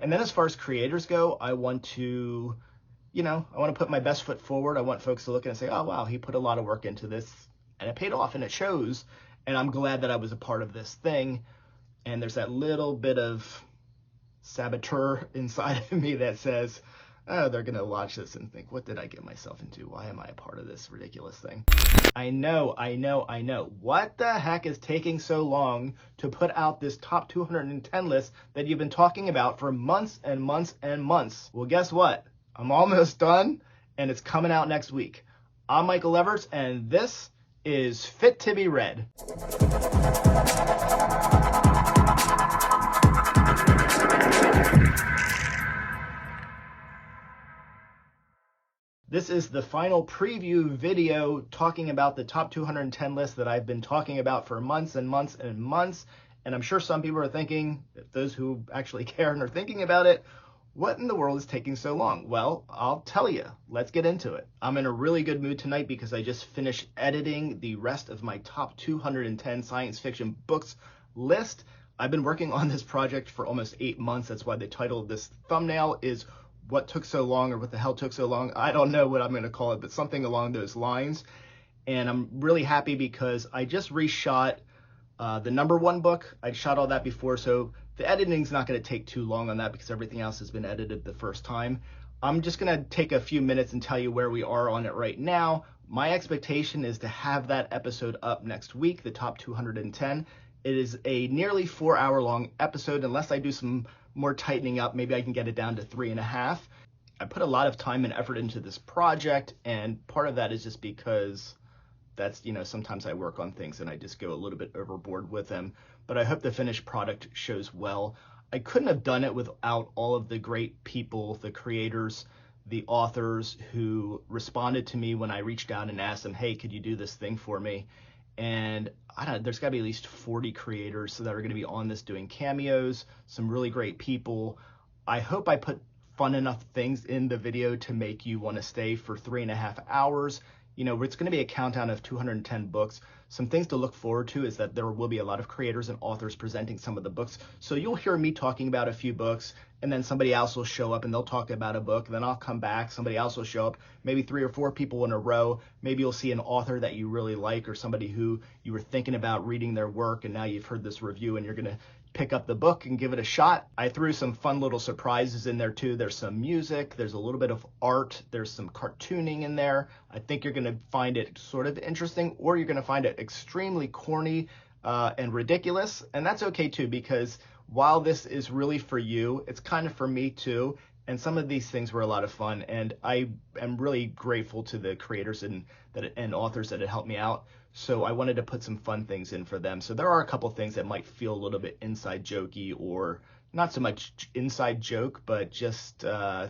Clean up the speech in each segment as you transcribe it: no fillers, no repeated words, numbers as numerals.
And then as far as creators go, I want to, I want to put my best foot forward. I want folks to look and say, oh, wow, he put a lot of work into this and it paid off and it shows. And I'm glad that I was a part of this thing. And there's that little bit of saboteur inside of me that says, oh, they're going to watch this and think, what did I get myself into? Why am I a part of this ridiculous thing? I know. What the heck is taking so long to put out this top 210 list that you've been talking about for months and months and months? Well, guess what? I'm almost done, and it's coming out next week. I'm Michael Everts, and this is Fit to be Read. This is the final preview video talking about the top 210 list that I've been talking about for months and months and months. And I'm sure some people are thinking, those who actually care and are thinking about it, what in the world is taking so long? Well, I'll tell you. Let's get into it. I'm in a really good mood tonight because I just finished editing the rest of my top 210 science fiction books list. I've been working on this project for almost 8 months. That's why the title of this thumbnail is What Took So Long, or What the Hell Took So Long. I don't know what I'm going to call it, but something along those lines. And I'm really happy because I just reshot the number 1 book. I shot all that before, so the editing's not going to take too long on that because everything else has been edited the first time. I'm just going to take a few minutes and tell you where we are on it right now. My expectation is to have that episode up next week, the top 210. It is a nearly 4-hour long episode. Unless I do some more tightening up, maybe I can get it down to 3.5. I put a lot of time and effort into this project, and part of that is just because that's, sometimes I work on things and I just go a little bit overboard with them, but I hope the finished product shows well. I couldn't have done it without all of the great people, the creators, the authors who responded to me when I reached out and asked them, hey, could you do this thing for me? And there's got to be at least 40 creators that are going to be on this doing cameos, some really great people. I hope I put fun enough things in the video to make you want to stay for 3.5 hours. It's going to be a countdown of 210 books. Some things to look forward to is that there will be a lot of creators and authors presenting some of the books. So you'll hear me talking about a few books, and then somebody else will show up and they'll talk about a book. Then I'll come back, somebody else will show up, maybe 3 or 4 people in a row. Maybe you'll see an author that you really like or somebody who you were thinking about reading their work, and now you've heard this review and you're going to pick up the book and give it a shot. I threw some fun little surprises in there too. There's some music, there's a little bit of art, there's some cartooning in there. I think you're going to find it sort of interesting, or you're going to find it extremely corny and ridiculous. And that's okay too, because while this is really for you, it's kind of for me too. And some of these things were a lot of fun, and I am really grateful to the creators and authors that had helped me out. So I wanted to put some fun things in for them. So there are a couple things that might feel a little bit inside jokey, or not so much inside joke, but just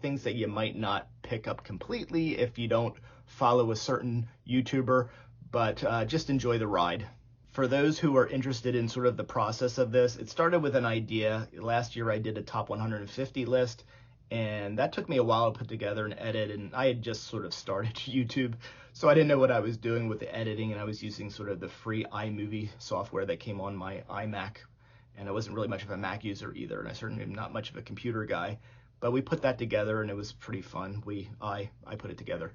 things that you might not pick up completely if you don't follow a certain YouTuber, but just enjoy the ride. For those who are interested in sort of the process of this, it started with an idea. Last year I did a top 150 list, and that took me a while to put together and edit, and I had just sort of started YouTube, so I didn't know what I was doing with the editing, and I was using sort of the free iMovie software that came on my iMac, and I wasn't really much of a Mac user either, and I certainly am not much of a computer guy, but we put that together and it was pretty fun. I put it together.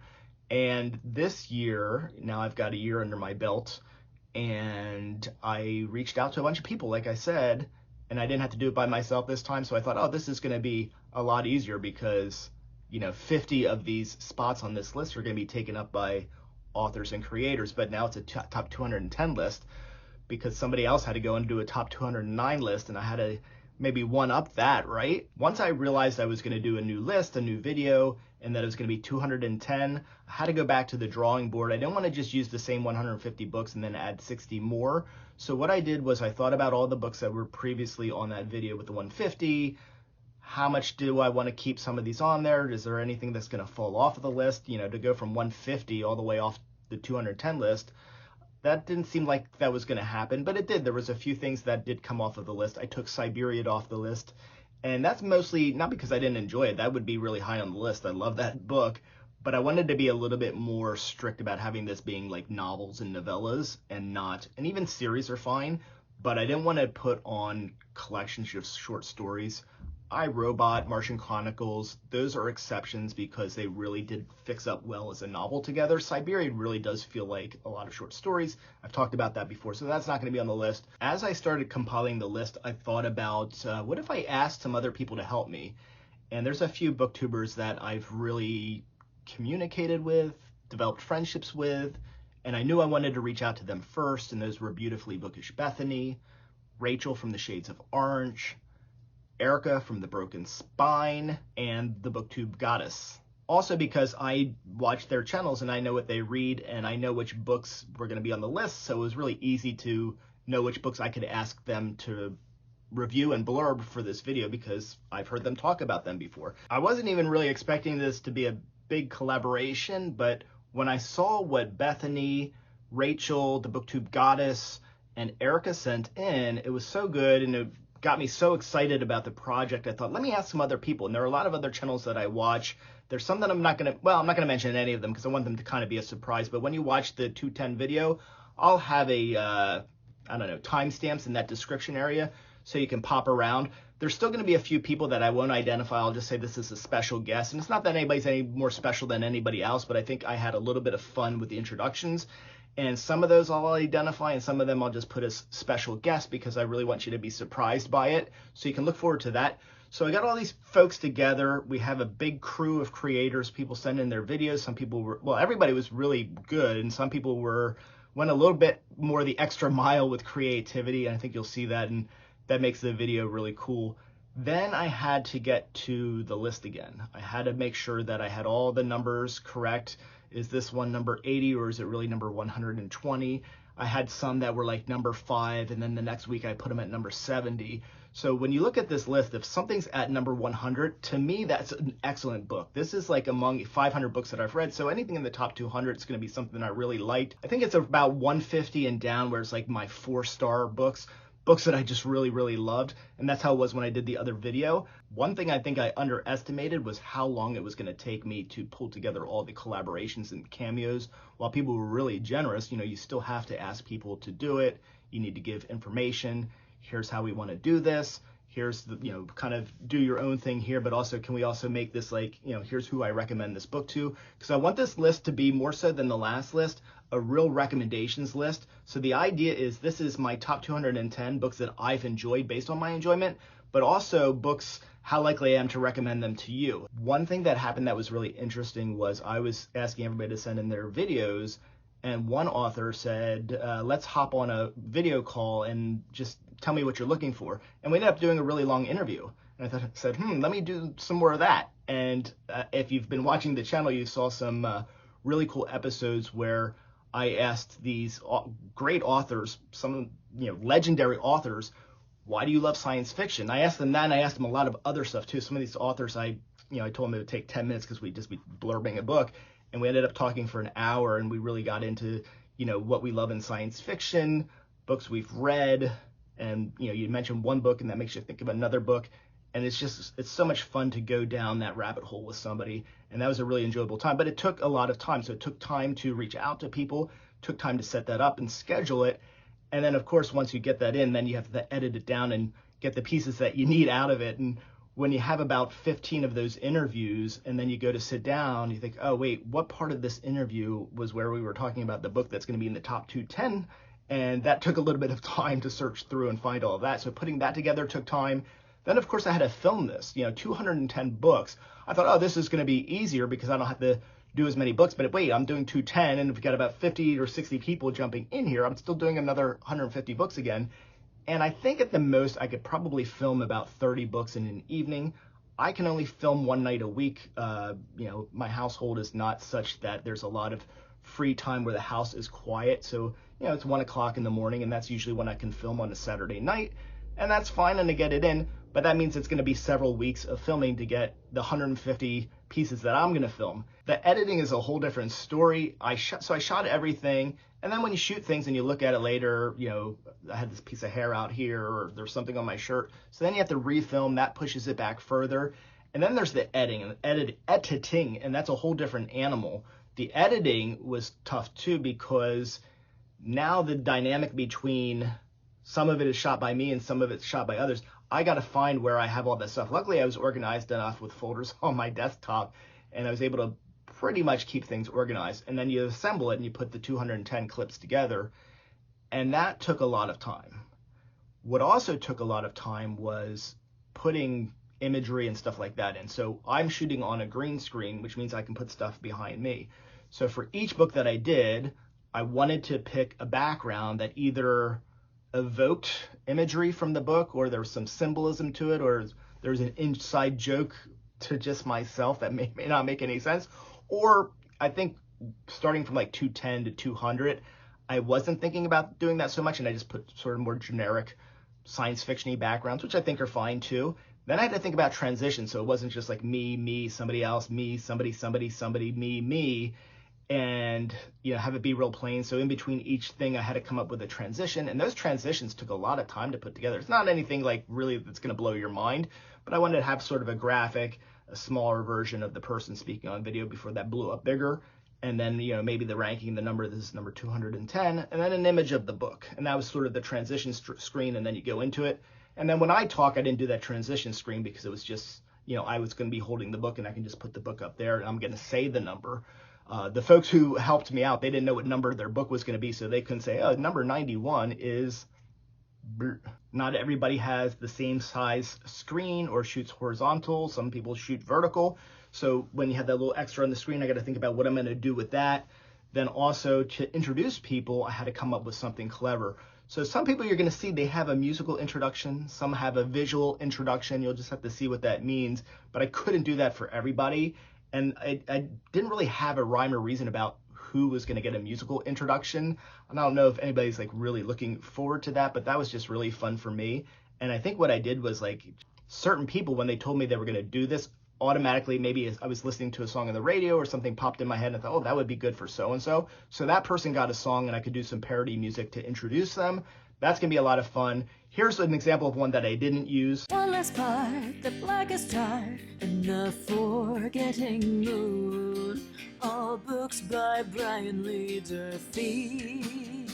And this year, now I've got a year under my belt, and I reached out to a bunch of people, like I said, and I didn't have to do it by myself this time. So I thought, oh, this is going to be a lot easier because, 50 of these spots on this list are going to be taken up by authors and creators. But now it's a top 210 list because somebody else had to go and do a top 209 list, and I had to maybe one up that, right? Once I realized I was going to do a new list, a new video, and that it was going to be 210, I had to go back to the drawing board. I didn't want to just use the same 150 books and then add 60 more. So what I did was I thought about all the books that were previously on that video with the 150. How much do I want to keep some of these on there? Is there anything that's going to fall off of the list? To go from 150 all the way off the 210 list, that didn't seem like that was going to happen, but it did. There was a few things that did come off of the list. I took Siberia off the list, and that's mostly not because I didn't enjoy it. That would be really high on the list. I love that book, but I wanted to be a little bit more strict about having this being like novels and novellas and even series are fine, but I didn't want to put on collections of short stories. I, Robot, Martian Chronicles, those are exceptions because they really did fix up well as a novel together. Siberia really does feel like a lot of short stories. I've talked about that before, so that's not going to be on the list. As I started compiling the list, I thought about what if I asked some other people to help me? And there's a few booktubers that I've really communicated with, developed friendships with, and I knew I wanted to reach out to them first, and those were Beautifully Bookish Bethany, Rachel from the Shades of Orange, Erica from The Broken Spine, and the BookTube Goddess. Also because I watch their channels and I know what they read and I know which books were going to be on the list, so it was really easy to know which books I could ask them to review and blurb for this video because I've heard them talk about them before. I wasn't even really expecting this to be a big collaboration, but when I saw what Bethany, Rachel, the BookTube Goddess, and Erica sent in, it was so good and it got me so excited about the project. I thought, let me ask some other people. And there are a lot of other channels that I watch. There's some that I'm not going to mention any of them because I want them to kind of be a surprise. But when you watch the 210 video, I'll have a, timestamps in that description area so you can pop around. There's still going to be a few people that I won't identify. I'll just say this is a special guest. And it's not that anybody's any more special than anybody else, but I think I had a little bit of fun with the introductions. And some of those I'll identify and some of them I'll just put as special guests because I really want you to be surprised by it. So you can look forward to that. So I got all these folks together. We have a big crew of creators. People send in their videos. Some people were, well, everybody was really good. And some people went a little bit more the extra mile with creativity. And I think you'll see that. And that makes the video really cool. Then I had to get to the list again. I had to make sure that I had all the numbers correct. Is this one number 80 or is it really number 120? I had some that were like number 5 and then the next week I put them at number 70. So when you look at this list, if something's at number 100, to me that's an excellent book. This is like among 500 books that I've read, so anything in the top 200 is going to be something I really liked. I think it's about 150 and down where it's like my 4-star books that I just really, really loved. And that's how it was when I did the other video. One thing I think I underestimated was how long it was going to take me to pull together all the collaborations and cameos. While people were really generous, you still have to ask people to do it. You need to give information. Here's how we want to do this. Here's the, kind of do your own thing here, but also can we also make this like, here's who I recommend this book to? Because I want this list to be more so than the last list, a real recommendations list. So the idea is this is my top 210 books that I've enjoyed based on my enjoyment, but also books, how likely I am to recommend them to you. One thing that happened that was really interesting was I was asking everybody to send in their videos, and one author said, let's hop on a video call and just tell me what you're looking for. And we ended up doing a really long interview. And I said, let me do some more of that. And if you've been watching the channel, you saw some really cool episodes where I asked these great authors, some legendary authors, why do you love science fiction? I asked them that, and I asked them a lot of other stuff too. Some of these authors, I told them it would take 10 minutes because we'd just be blurbing a book. And we ended up talking for an hour, and we really got into, what we love in science fiction, books we've read, and, you mentioned one book, and that makes you think of another book. And it's so much fun to go down that rabbit hole with somebody. And that was a really enjoyable time, but it took a lot of time. So it took time to reach out to people, took time to set that up and schedule it. And then, of course, once you get that in, then you have to edit it down and get the pieces that you need out of it. And when you have about 15 of those interviews and then you go to sit down, you think, oh, wait, what part of this interview was where we were talking about the book that's going to be in the top 210? And that took a little bit of time to search through and find all of that. So putting that together took time. Then, of course, I had to film this, 210 books. I thought, oh, this is going to be easier because I don't have to do as many books. But wait, I'm doing 210, and we've got about 50 or 60 people jumping in here. I'm still doing another 150 books again. And I think at the most, I could probably film about 30 books in an evening. I can only film one night a week. My household is not such that there's a lot of free time where the house is quiet. So, it's 1 o'clock in the morning, and that's usually when I can film on a Saturday night. And that's fine, and to get it in. But that means it's going to be several weeks of filming to get the 150 pieces that I'm going to film. The editing is a whole different story. I shot everything. And then when you shoot things and you look at it later, I had this piece of hair out here or there's something on my shirt. So then you have to refilm. That pushes it back further. And then there's the editing, and that's a whole different animal. The editing was tough too because now the dynamic between some of it is shot by me and some of it's shot by others. I got to find where I have all this stuff. Luckily, I was organized enough with folders on my desktop, and I was able to pretty much keep things organized. And then you assemble it and you put the 210 clips together, and that took a lot of time. What also took a lot of time was putting imagery and stuff like that in. So I'm shooting on a green screen, which means I can put stuff behind me. So for each book that I did, I wanted to pick a background that either evoked imagery from the book, or there was some symbolism to it, or there's an inside joke to just myself that may not make any sense. Or I think starting from like 210 to 200, I wasn't thinking about doing that so much, and I just put sort of more generic science fiction-y backgrounds, which I think are fine too. Then I had to think about transition, so it wasn't just like me, somebody else, me, somebody, me, and have it be real plain. So in between each thing, I had to come up with a transition, and those transitions took a lot of time to put together. It's not anything like really that's going to blow your mind, but I wanted to have sort of a graphic, a smaller version of the person speaking on video before that blew up bigger. And then, maybe the ranking, the number, this is number 210, and then an image of the book. And that was sort of the transition screen, and then you go into it. And then when I talk, I didn't do that transition screen because it was just, I was going to be holding the book, and I can just put the book up there, and I'm going to say the number. The folks who helped me out, they didn't know what number their book was going to be, so they couldn't say, oh, number 91 is... Not everybody has the same size screen or shoots horizontal. Some people shoot vertical. So when you have that little extra on the screen, I got to think about what I'm going to do with that. Then also to introduce people, I had to come up with something clever. So some people you're going to see, they have a musical introduction. Some have a visual introduction. You'll just have to see what that means. But I couldn't do that for everybody. And I didn't really have a rhyme or reason about who was going to get a musical introduction. And I don't know if anybody's like really looking forward to that, but that was just really fun for me. And I think what I did was like certain people, when they told me they were going to do this, automatically, maybe I was listening to a song on the radio or something popped in my head and I thought, oh, that would be good for so-and-so. So that person got a song and I could do some parody music to introduce them. That's going to be a lot of fun. Here's an example of one that I didn't use. One less part, the blackest tar, and the forgetting moon. All books by Brian Lee Durfee.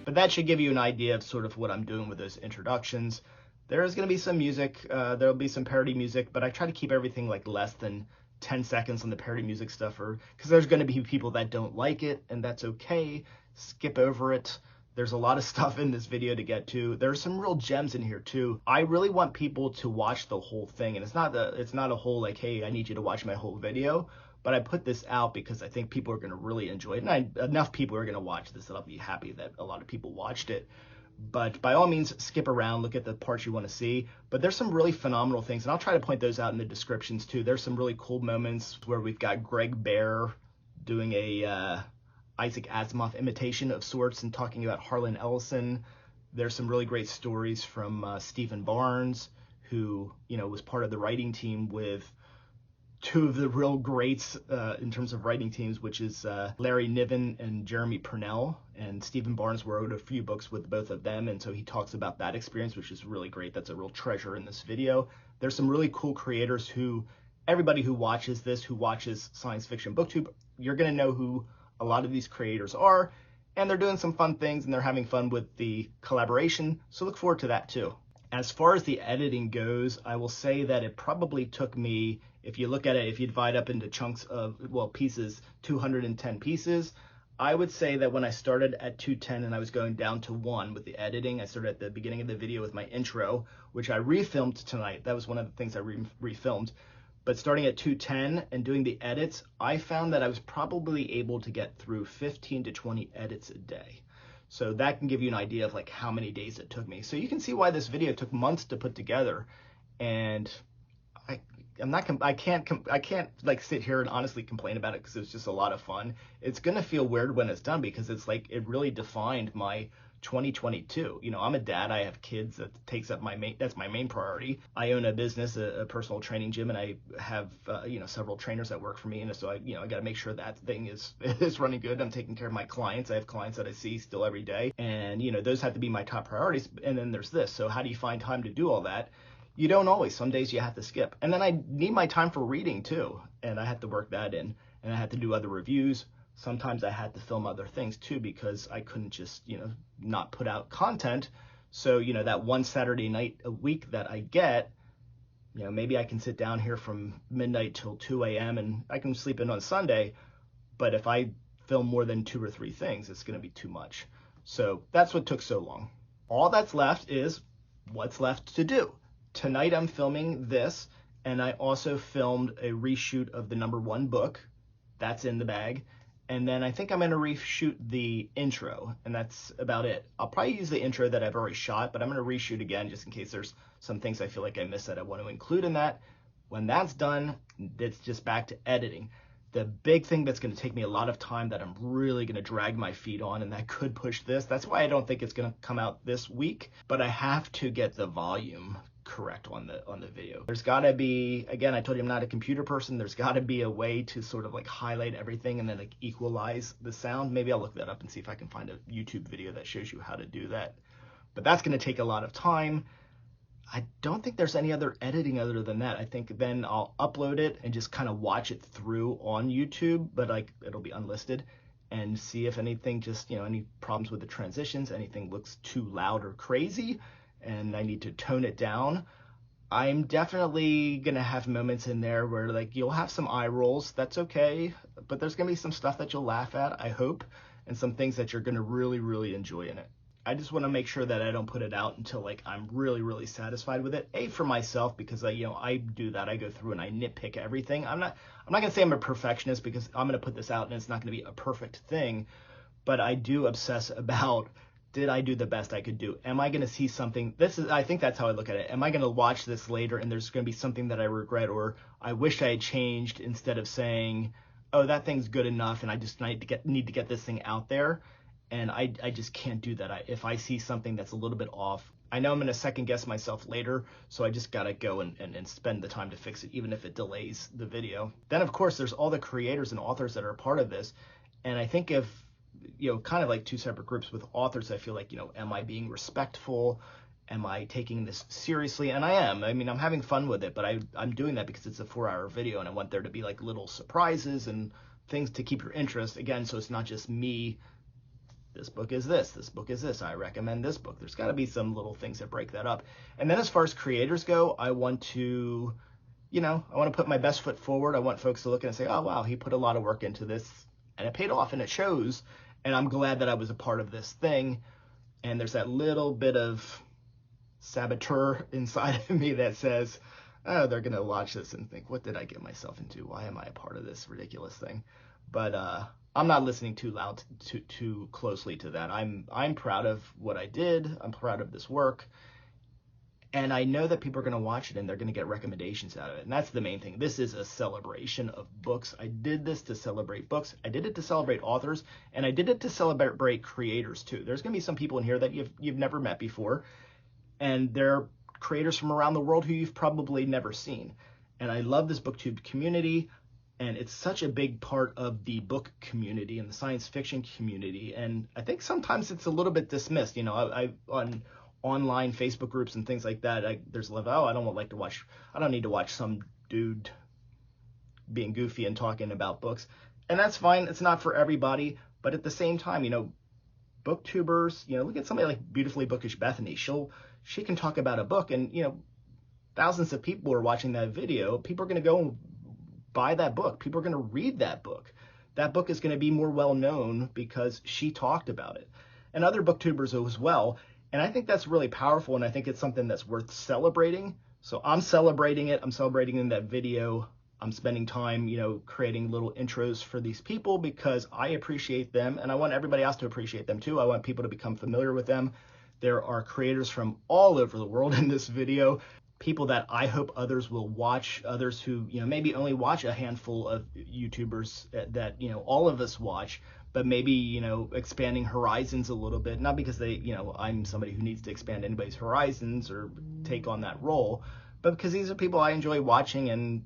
But that should give you an idea of sort of what I'm doing with those introductions. There's going to be some music, there'll be some parody music, but I try to keep everything like less than 10 seconds on the parody music stuff, because there's going to be people that don't like it, and that's okay. Skip over it. There's a lot of stuff in this video to get to. There's some real gems in here too. I really want people to watch the whole thing, and it's not a whole like, hey, I need you to watch my whole video, but I put this out because I think people are going to really enjoy it, and enough people are going to watch this that I'll be happy that a lot of people watched it. But by all means, skip around, look at the parts you want to see. But there's some really phenomenal things, and I'll try to point those out in the descriptions too. There's some really cool moments where we've got Greg Bear doing a Isaac Asimov imitation of sorts and talking about Harlan Ellison. There's some really great stories from Stephen Barnes, who was part of the writing team with two of the real greats in terms of writing teams, which is Larry Niven and Jeremy Purnell. And Stephen Barnes wrote a few books with both of them, and so he talks about that experience, which is really great. That's a real treasure in this video. There's some really cool creators who, everybody who watches this, who watches Science Fiction BookTube, you're going to know who a lot of these creators are, and they're doing some fun things, and they're having fun with the collaboration, so look forward to that too. As far as the editing goes, I will say that it probably took me, if you look at it, if you divide up into chunks of, well, pieces, 210 pieces, I would say that when I started at 210 and I was going down to 1 with the editing, I started at the beginning of the video with my intro, which I refilmed tonight. That was one of the things I refilmed. But starting at 210 and doing the edits, I found that I was probably able to get through 15 to 20 edits a day. So that can give you an idea of like how many days it took me. So you can see why this video took months to put together. And I can't like sit here and honestly complain about it because it's just a lot of fun. It's gonna feel weird when it's done because it's like it really defined my 2022. I'm a dad, I have kids, that's my main priority. I own a business, a personal training gym, and I have several trainers that work for me, and so I got to make sure that thing is running good. I'm taking care of my clients. I have clients that I see still every day, and those have to be my top priorities. And then there's this. So how do you find time to do all that? You don't always. Some days you have to skip. And then I need my time for reading too, and I have to work that in, and I have to do other reviews. Sometimes I had to film other things too because I couldn't just, not put out content. So, that one Saturday night a week that I get, maybe I can sit down here from midnight till 2 a.m. and I can sleep in on Sunday. But if I film more than 2 or 3 things, it's going to be too much. So that's what took so long. All that's left is what's left to do. Tonight I'm filming this, and I also filmed a reshoot of the #1 book. That's in the bag. And then I think I'm going to reshoot the intro, and that's about it. I'll probably use the intro that I've already shot, but I'm going to reshoot again just in case there's some things I feel like I missed that I want to include in that. When that's done, it's just back to editing. The big thing that's going to take me a lot of time that I'm really going to drag my feet on, and that could push this. That's why I don't think it's going to come out this week, but I have to get the volume correct on the video. There's got to be, again, I told you I'm not a computer person. There's got to be a way to sort of like highlight everything and then like equalize the sound. Maybe I'll look that up and see if I can find a YouTube video that shows you how to do that. But that's going to take a lot of time. I don't think there's any other editing other than that. I think then I'll upload it and just kind of watch it through on YouTube, but like it'll be unlisted, and see if anything just, any problems with the transitions, anything looks too loud or crazy and I need to tone it down. I'm definitely going to have moments in there where like you'll have some eye rolls. That's okay. But there's going to be some stuff that you'll laugh at, I hope, and some things that you're going to really, really enjoy in it. I just want to make sure that I don't put it out until like I'm really, really satisfied with it. For myself, because I do that. I go through and I nitpick everything. I'm not going to say I'm a perfectionist, because I'm going to put this out and it's not going to be a perfect thing, but I do obsess about, did I do the best I could do? Am I going to see something? I think that's how I look at it. Am I going to watch this later and there's going to be something that I regret or I wish I had changed, instead of saying, oh, that thing's good enough and I just need to get this thing out there? And I just can't do that. If I see something that's a little bit off, I know I'm going to second guess myself later, so I just got to go and spend the time to fix it, even if it delays the video. Then, of course, there's all the creators and authors that are a part of this. And I think if, kind of like two separate groups with authors, I feel like, am I being respectful? Am I taking this seriously? And I am. I mean, I'm having fun with it, but I'm doing that because it's a 4-hour video and I want there to be like little surprises and things to keep your interest. Again, so it's not just me. This book is this book is this, I recommend this book. There's got to be some little things that break that up. And then as far as creators go, I want to, I want to put my best foot forward. I want folks to look and say, oh, wow, he put a lot of work into this and it paid off and it shows. And I'm glad that I was a part of this thing. And there's that little bit of saboteur inside of me that says, oh, they're going to watch this and think, what did I get myself into? Why am I a part of this ridiculous thing? But I'm not listening too loud, too closely to that. I'm proud of what I did. I'm proud of this work. And I know that people are going to watch it and they're going to get recommendations out of it. And that's the main thing. This is a celebration of books. I did this to celebrate books. I did it to celebrate authors. And I did it to celebrate creators too. There's going to be some people in here that you've never met before. And they're creators from around the world who you've probably never seen. And I love this BookTube community. And it's such a big part of the book community and the science fiction community. And I think sometimes it's a little bit dismissed. I on online Facebook groups and things like that, there's a lot of, I don't need to watch some dude being goofy and talking about books. And that's fine. It's not for everybody. But at the same time, booktubers, look at somebody like Beautifully Bookish Bethany. She can talk about a book and, thousands of people are watching that video. People are going to go and buy that book. People are going to read that book. That book is going to be more well known because she talked about it. And other booktubers as well. And I think that's really powerful, and I think it's something that's worth celebrating. So I'm celebrating it. I'm celebrating in that video. I'm spending time, creating little intros for these people because I appreciate them, and I want everybody else to appreciate them too. I want people to become familiar with them. There are creators from all over the world in this video. People that I hope others will watch, others who, maybe only watch a handful of YouTubers that, all of us watch, but maybe, expanding horizons a little bit, not because I'm somebody who needs to expand anybody's horizons or take on that role, but because these are people I enjoy watching and,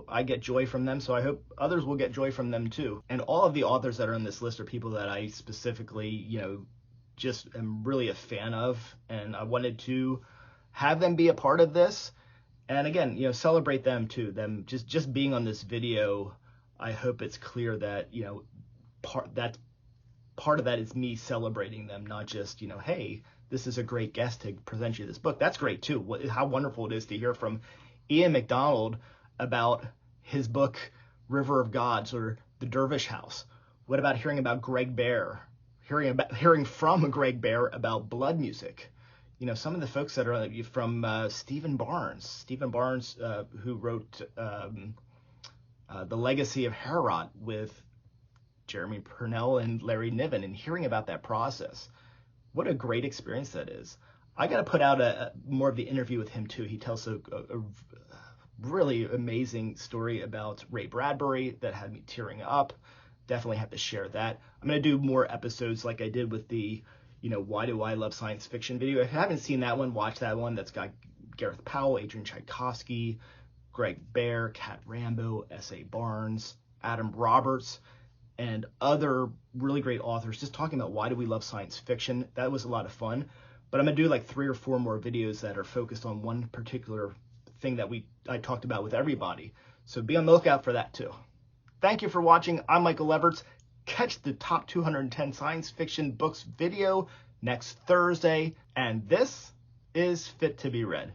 I get joy from them. So I hope others will get joy from them too. And all of the authors that are on this list are people that I specifically, just am really a fan of. And I wanted to have them be a part of this. And again, celebrate them too. Them just being on this video, I hope it's clear that, part of that is me celebrating them, not just, hey, this is a great guest to present you this book. That's great too. How wonderful it is to hear from Ian MacDonald about his book, River of Gods, or The Dervish House. What about hearing about Greg Bear? Hearing from Greg Bear about blood music. You know, some of the folks that are from Stephen Barnes, who wrote The Legacy of Heorot with Jeremy Purnell and Larry Niven, and hearing about that process. What a great experience that is. I got to put out more of the interview with him too. He tells a really amazing story about Ray Bradbury that had me tearing up. Definitely have to share that. I'm going to do more episodes like I did with the, Why Do I Love Science Fiction video. If you haven't seen that one, watch that one. That's got Gareth Powell, Adrian Tchaikovsky, Greg Bear, Kat Rambo, S.A. Barnes, Adam Roberts, and other really great authors just talking about why do we love science fiction. That was a lot of fun. But I'm going to do like 3 or 4 more videos that are focused on one particular thing that I talked about with everybody. So be on the lookout for that too. Thank you for watching. I'm Michael Leverts. Catch the top 210 science fiction books video next Thursday. And this is Fit to be Read.